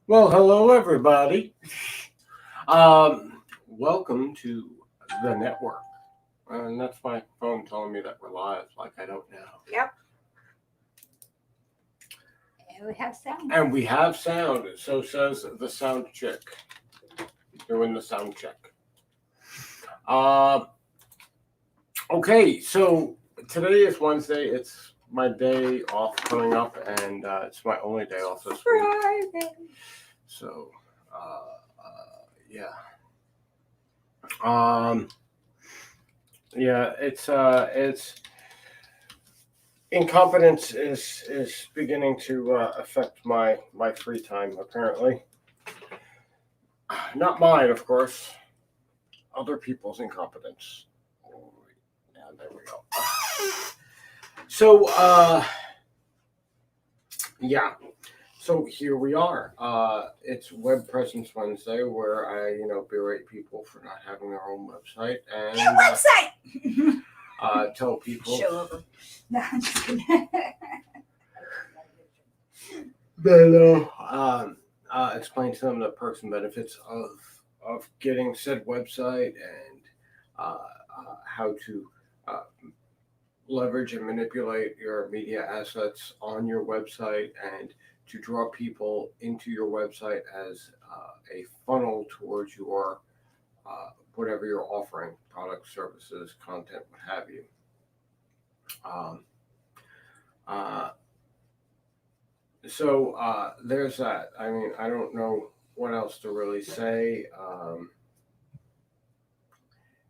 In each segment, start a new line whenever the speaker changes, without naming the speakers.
Well, hello everybody. Welcome to the network. And that's my phone telling me that we're live, like I don't know.
Yep. And we have sound.
And we have sound, so says the sound check. Doing the sound check. Uh, okay, so today is Wednesday. It's my day off coming up, and it's my only day off this week.
Friday.
So, yeah. Um, yeah, it's incompetence is beginning to affect my free time. Apparently, not mine, of course. Other people's incompetence. Oh, yeah, there we go. So, yeah. So here we are. It's Web Presence Wednesday, where I, berate people for not having their own website and
Your website.
tell people
Show over. No, I'm just kidding.
that explain to them the perks and benefits of getting said website and how to uh, leverage and manipulate your media assets on your website and to draw people into your website as a funnel towards your whatever you're offering, products, services, content, what have you. Um, uh, so there's that. I mean, I don't know what else to really say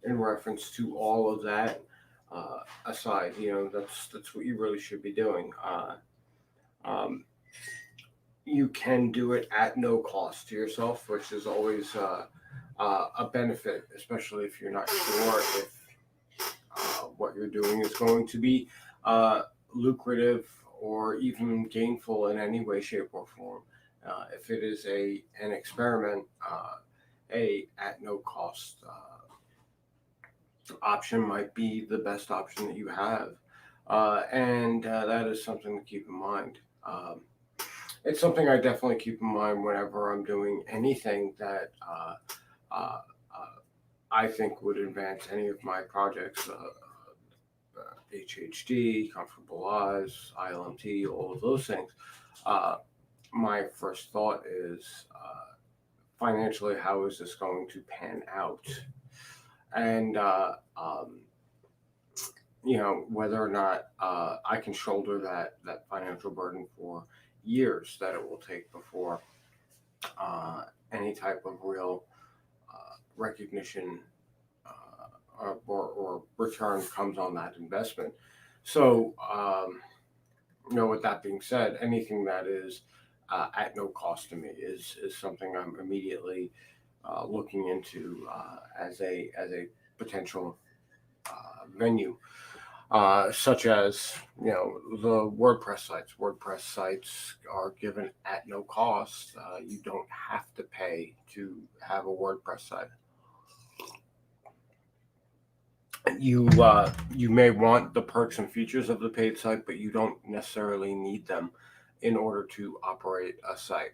in reference to all of that. Aside, that's what you really should be doing. Um, you can do it at no cost to yourself, which is always a benefit, especially if you're not sure if what you're doing is going to be lucrative or even gainful in any way, shape, or form. If it is an experiment, a at no cost option might be the best option that you have, and that is something to keep in mind. It's something I definitely keep in mind whenever I'm doing anything that uh, I think would advance any of my projects. HHD, Comfortable Lives, ILMT, all of those things. Uh, my first thought is financially, how is this going to pan out? And, whether or not I can shoulder that financial burden for years that it will take before any type of real recognition or return comes on that investment. So, with that being said, anything that is at no cost to me is something I'm immediately looking into as a potential venue, such as the WordPress sites. WordPress sites are given at no cost. You don't have to pay to have a WordPress site. You may want the perks and features of the paid site, but you don't necessarily need them in order to operate a site.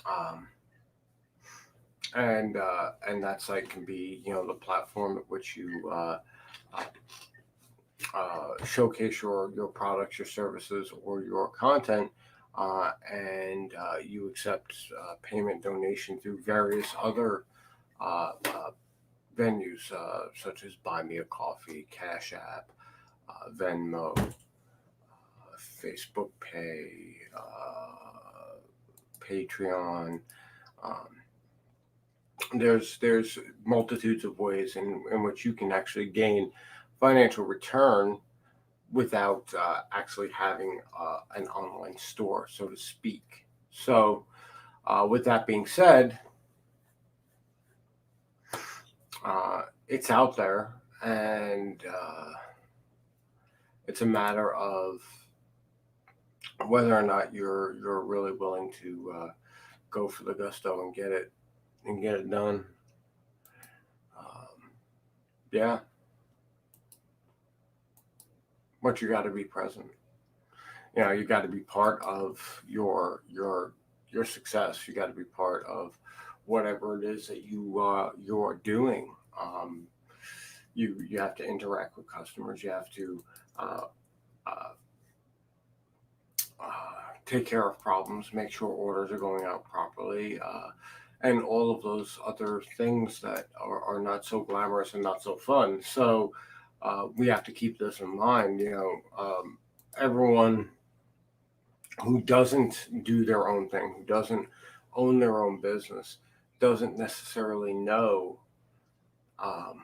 Um, and that site can be the platform at which you uh, showcase your products, your services, or your content, and you accept payment donation through various other venues such as Buy Me a Coffee, Cash App, Venmo, Facebook Pay, Patreon. Um, there's multitudes of ways in which you can actually gain financial return without actually having an online store, so to speak. So, with that being said, it's out there, and it's a matter of whether or not you're really willing to go for the gusto and get it done. Yeah, but you got to be present. You got to be part of your your success. You got to be part of whatever it is that you are doing. You have to interact with customers. You have to uh, uh, take care of problems, make sure orders are going out properly, and all of those other things that are not so glamorous and not so fun. So we have to keep this in mind. Everyone who doesn't do their own thing, who doesn't own their own business, doesn't necessarily know um,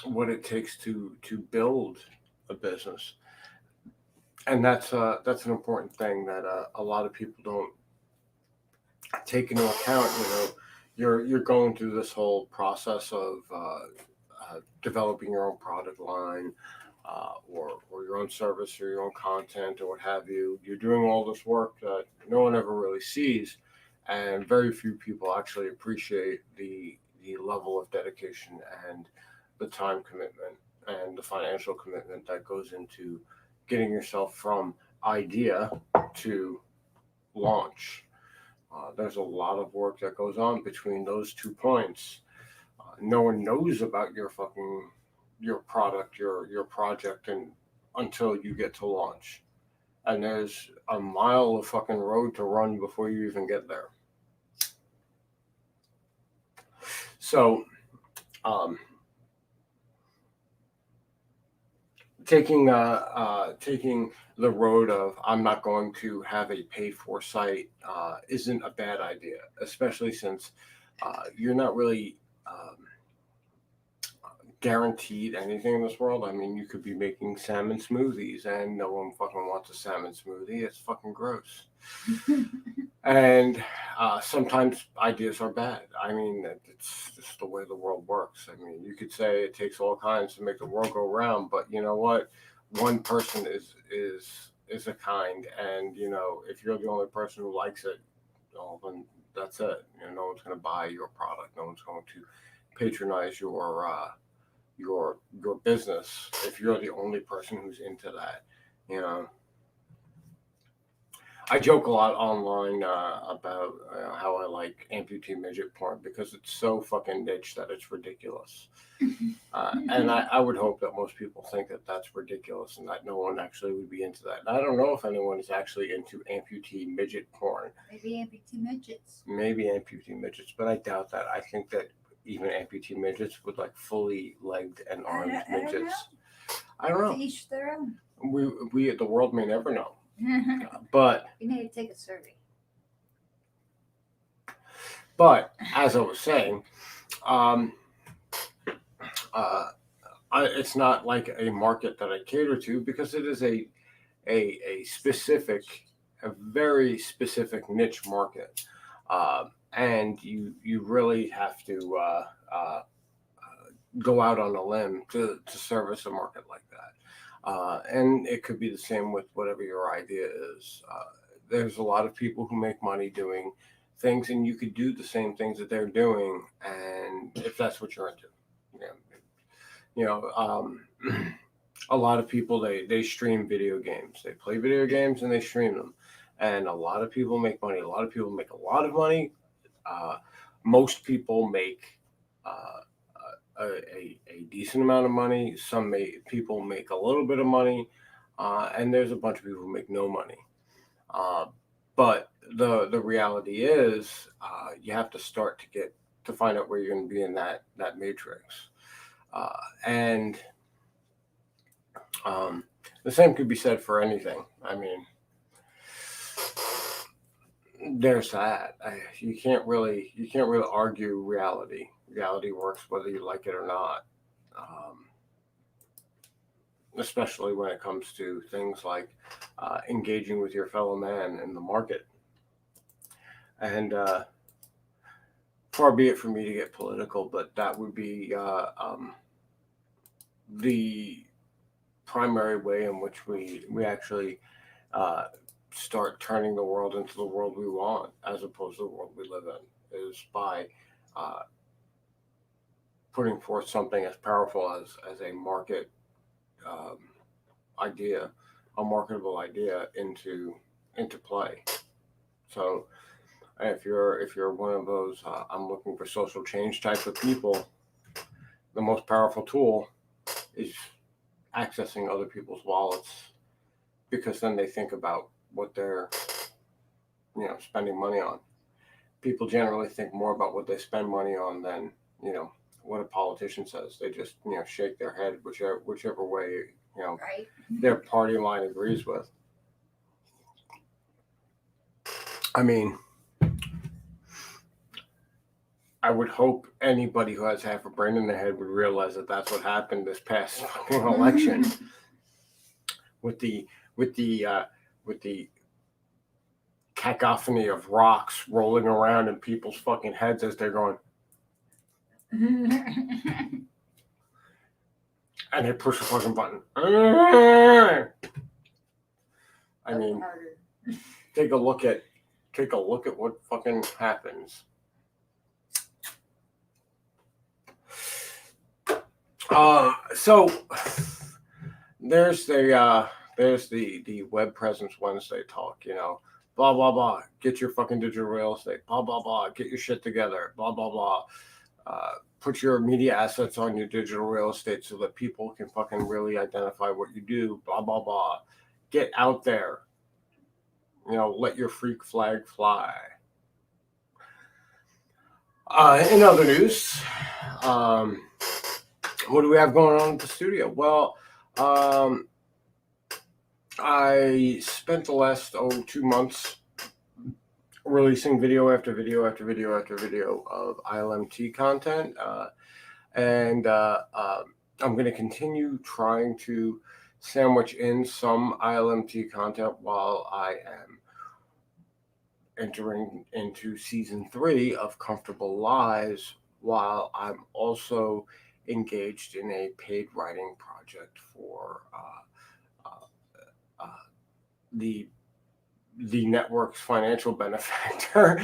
what it takes to build a business, and that's an important thing that a lot of people don't take into account. You're going through this whole process of developing your own product line, or your own service or your own content or what have you. You're doing all this work that no one ever really sees, and very few people actually appreciate the level of dedication and the time commitment and the financial commitment that goes into getting yourself from idea to launch. There's a lot of work that goes on between those 2 points. No one knows about your product, your project, and until you get to launch. And there's a mile of fucking road to run before you even get there. So, um, taking the road of I'm not going to have a paid for site isn't a bad idea, especially since you're not really guaranteed anything in this world. I mean, you could be making salmon smoothies and no one fucking wants a salmon smoothie. It's fucking gross. And sometimes ideas are bad. I mean, it's just the way the world works. I mean, you could say it takes all kinds to make the world go round, but you know what? One person is a kind, and if you're the only person who likes it, well, then that's it. No one's going to buy your product. No one's going to patronize your business if you're the only person who's into that. You know, I joke a lot online about how I like amputee midget porn because it's so fucking niche that it's ridiculous. And I would hope that most people think that that's ridiculous and that no one actually would be into that. And I don't know if anyone is actually into amputee midget porn.
Maybe amputee midgets.
Maybe amputee midgets, but I doubt that. I think that even amputee midgets would like fully legged and armed midgets. I don't know.
To each their own.
We the world may never know. But
you need to take a survey.
But as I was saying, it's not like a market that I cater to because it is a very specific niche market, and you really have to go out on a limb to service a market like that. And it could be the same with whatever your idea is. There's a lot of people who make money doing things, and you could do the same things that they're doing, and if that's what you're into. A lot of people they stream video games. They play video games and they stream them, and a lot of people make money. A lot of people make a lot of money. Most people make a decent amount of money. People make a little bit of money, and there's a bunch of people who make no money. But the reality is, you have to start to find out where you're going to be in that matrix, and the same could be said for anything. I mean, there's that. You can't really argue reality. Reality works whether you like it or not, especially when it comes to things like engaging with your fellow man in the market. And far be it for me to get political, but that would be the primary way in which we actually start turning the world into the world we want, as opposed to the world we live in, is by putting forth something as powerful as a market idea, a marketable idea into play. So if you're one of those I'm looking for social change type of people, the most powerful tool is accessing other people's wallets, because then they think about what they're spending money on. People generally think more about what they spend money on than what a politician says. They just shake their head whichever way
Right?
their party line agrees with. I mean, I would hope anybody who has half a brain in their head would realize that that's what happened this past fucking election with the with the with the cacophony of rocks rolling around in people's fucking heads as they're going, and they push the fucking button. I mean,
Harder.
take a look at what fucking happens. So there's the Web Presence Wednesday talk. Blah blah blah. Get your fucking digital real estate. Blah blah blah. Get your shit together. Blah blah blah. Put your media assets on your digital real estate so that people can fucking really identify what you do. Blah blah blah. Get out there. Let your freak flag fly. In other news, what do we have going on at the studio? Well, I spent the last 2 months releasing video after video after video after video of ILMT content, and I'm going to continue trying to sandwich in some ILMT content while I am entering into season 3 of Comfortable Lies, while I'm also engaged in a paid writing project for the network's financial benefactor,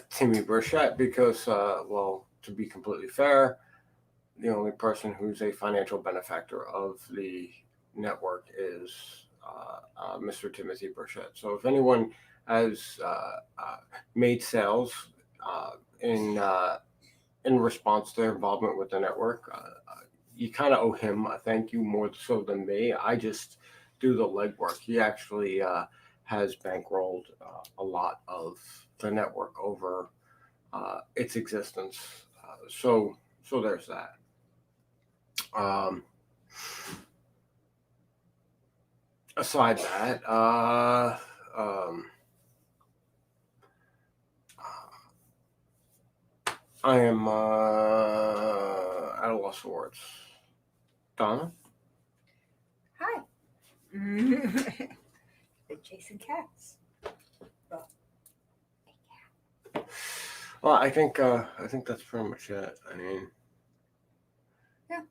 Timmy Burchett, because, to be completely fair, the only person who's a financial benefactor of the network is Mr. Timothy Burchett. So if anyone has made sales in response to their involvement with the network, you kind of owe him a thank you more so than me. I just do the legwork. He actually has bankrolled a lot of the network over its existence. So there's that. Aside that, I am at a loss for words. Donna?
Hi. Been chasing cats.
Well, I think that's pretty much it. I mean,
Yeah.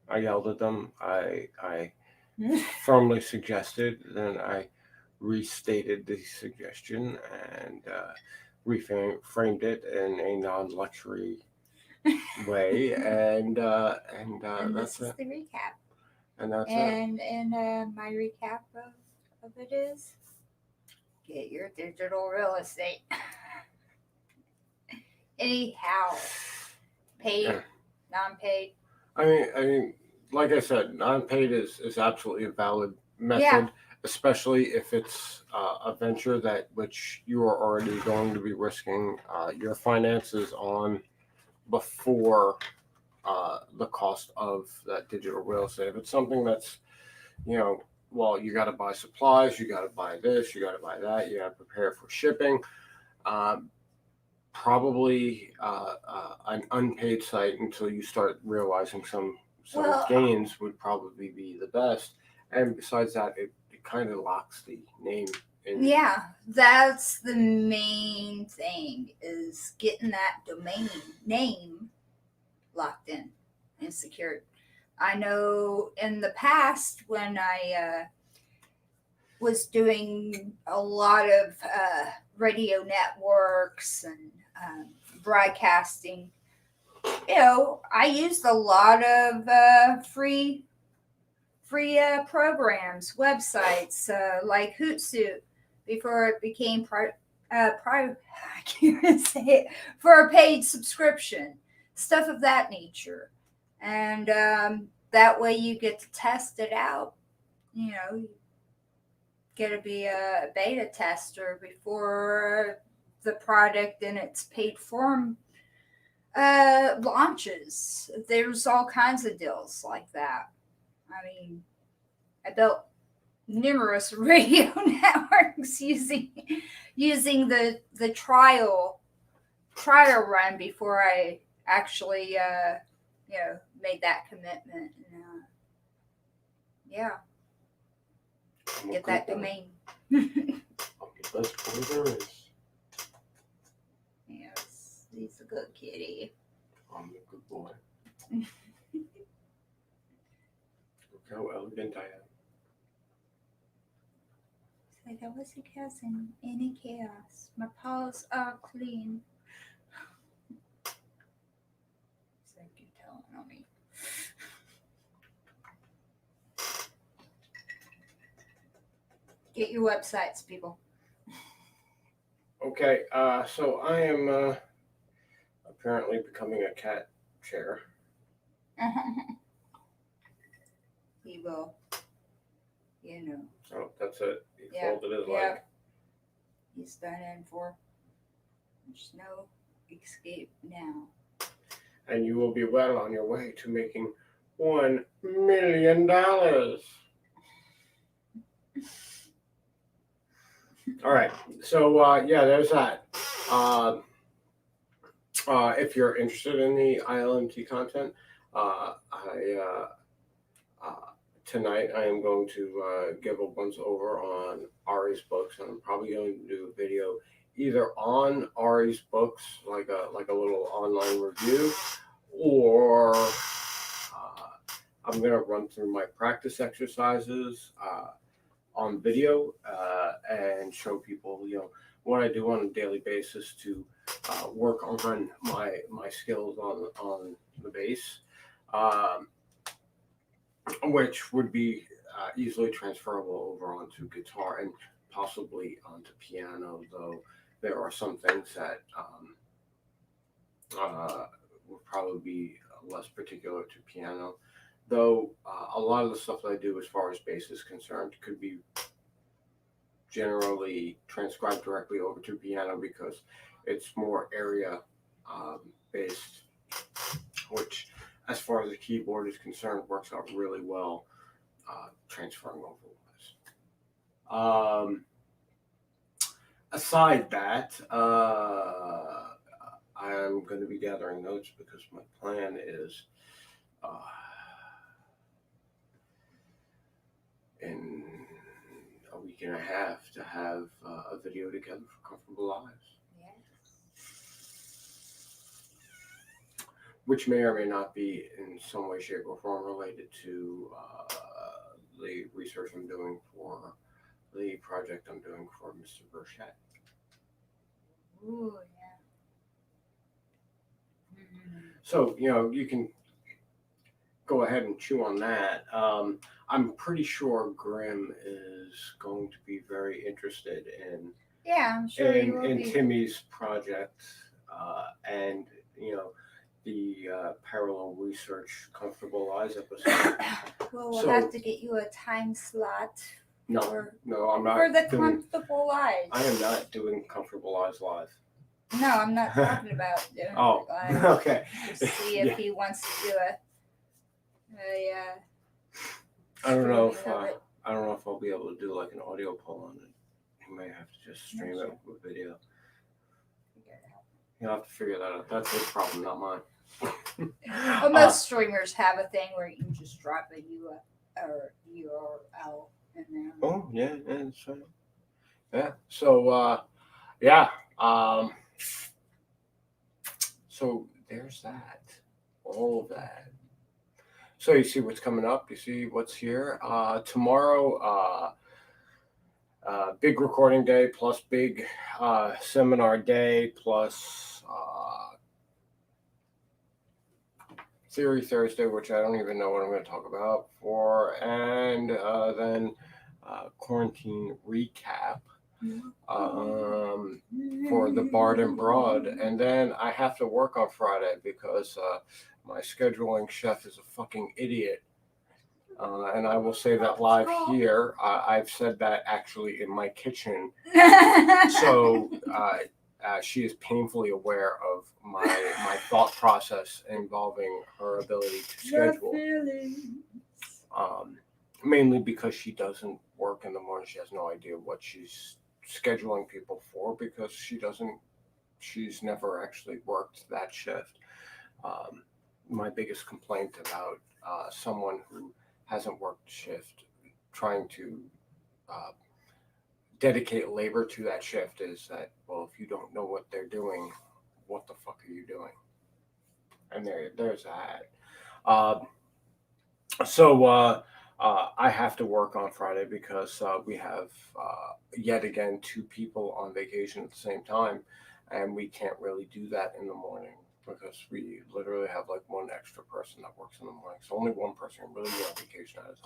I yelled at them. I firmly suggested, then I restated the suggestion and reframed it in a non-luxury way, and
And
that's
this is
it.
the recap.
And that's it.
And my recap of it is get your digital real estate. Anyhow, paid,
Yeah.
non-paid.
I mean, like I said, non-paid is absolutely a valid method,
Yeah.
especially if it's a venture that which you are already going to be risking your finances on before the cost of that digital real estate. If it's something that's, you got to buy supplies, you got to buy this, you got to buy that, you got to prepare for shipping. Probably an unpaid site until you start realizing some gains would probably be the best. And besides that, it kind of locks the name in.
Yeah, that's the main thing, is getting that domain name locked in and secured. I know in the past when I was doing a lot of radio networks and broadcasting, I used a lot of free programs, websites like Hootsuite before it became probably I can't even say it, for a paid subscription, stuff of that nature, and that way you get to test it out. You know, you get to be a beta tester before the product in its paid form launches. There's all kinds of deals like that. I mean, I built numerous radio networks using the trial run before I actually made that commitment. And, yeah,
I'm a
get
good
that
boy.
domain.
I'm the best boy there is.
Yes, he's a good kitty.
I'm a good boy. Look how elegant I am.
So there was a cousin in a chaos. My paws are clean. It's like you're telling on me. Get your websites, people.
Okay, so I am apparently becoming a cat chair.
He will. You know.
Oh, that's it. He
Yeah,
folded his
yeah.
leg.
He's done in for. There's no escape now.
And you will be well on your way to making $1 million. All right, so yeah, there's that. If you're interested in the ILMT content, tonight I am going to give a once over on Ari's books, and I'm probably going to do a video either on Ari's books, like a little online review, or I'm going to run through my practice exercises on video and show people, what I do on a daily basis to work on my skills on the bass, which would be easily transferable over onto guitar and possibly onto piano, though there are some things that would probably be less particular to piano. Though a lot of the stuff that I do as far as bass is concerned could be generally transcribed directly over to piano because it's more area based, which, as far as the keyboard is concerned, works out really well transferring over. Aside that, I'm going to be gathering notes because my plan is in a week and a half to have a video together for Comfortable Lives. Which may or may not be in some way, shape, or form related to the research I'm doing for the project I'm doing for Mr. Burchett.
Ooh, yeah. Mm-hmm.
So, you can go ahead and chew on that. I'm pretty sure Grim is going to be very interested in
I'm sure he will
in
be.
Timmy's project and the parallel research Comfortable Lives episode.
Well, we'll
So-
have to get you a time slot
No, I'm not
for the
doing.
Comfortable Lives.
I am not doing Comfortable Lives live.
No, I'm not talking about doing
Oh,
it live.
okay.
Just see if
Yeah.
he wants to do
I don't know
streaming of it.
I don't know if I'll be able to do like an audio poll on it. You may have to just stream
Sure.
it with video.
Figure it out.
You'll have to figure that out. That's his problem, not mine.
Well, most streamers have a thing where you can just drop a URL in there.
Oh yeah, that's fine. Yeah. So yeah. So there's that. All of that. So you see what's coming up. You see what's here. Tomorrow, big recording day plus big seminar day plus Theory Thursday, which I don't even know what I'm going to talk about for, and then quarantine recap. for the Bard and Broad, and then I have to work on Friday because my scheduling chef is a fucking idiot. And I will say that live here. I've said that actually in my kitchen. So she is painfully aware of my thought process involving her ability to schedule. Mainly because she doesn't work in the morning. She has no idea what she's scheduling people for because she's never actually worked that shift. My biggest complaint about someone who hasn't worked shift trying to dedicate labor to that shift is that, well, if you don't know what they're doing, what the fuck are you doing? And there's that. So I have to work on Friday because we have yet again 2 people on vacation at the same time, and we can't really do that in the morning because we literally have like one extra person that works in the morning. So only one person can really be on vacation at a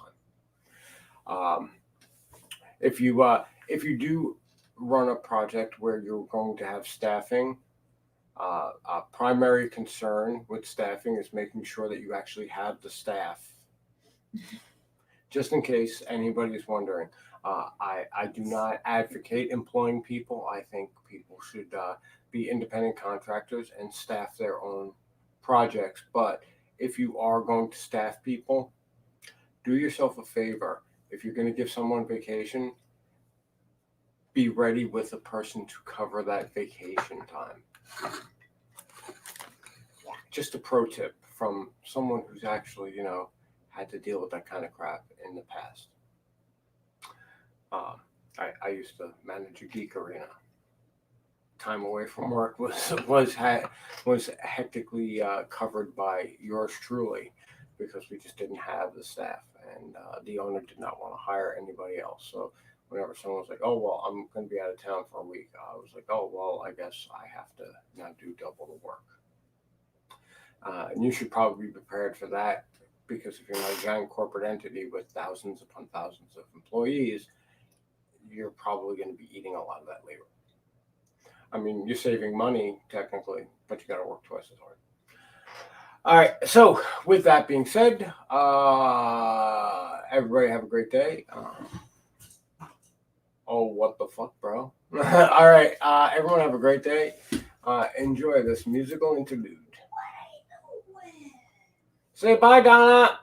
time. If you do run a project where you're going to have staffing, a primary concern with staffing is making sure that you actually have the staff. Just in case anybody is wondering, I do not advocate employing people. I think people should be independent contractors and staff their own projects. But if you are going to staff people, do yourself a favor. If you're going to give someone vacation, be ready with a person to cover that vacation time. Just a pro tip from someone who's actually, had to deal with that kind of crap in the past. I used to manage a geek arena. Time away from work was hectically covered by yours truly because we just didn't have the staff, and the owner did not want to hire anybody else. So whenever someone was like, "Oh well, I'm going to be out of town for a week," I was like, "Oh well, I guess I have to now do double the work." And you should probably be prepared for that because if you're not a giant corporate entity with thousands upon thousands of employees, you're probably going to be eating a lot of that labor. I mean, you're saving money technically, but you got to work twice as hard. All right. So with that being said, everybody have a great day. Oh, what the fuck, bro? All right. Everyone have a great day. Enjoy this musical interlude. Say bye, Donna.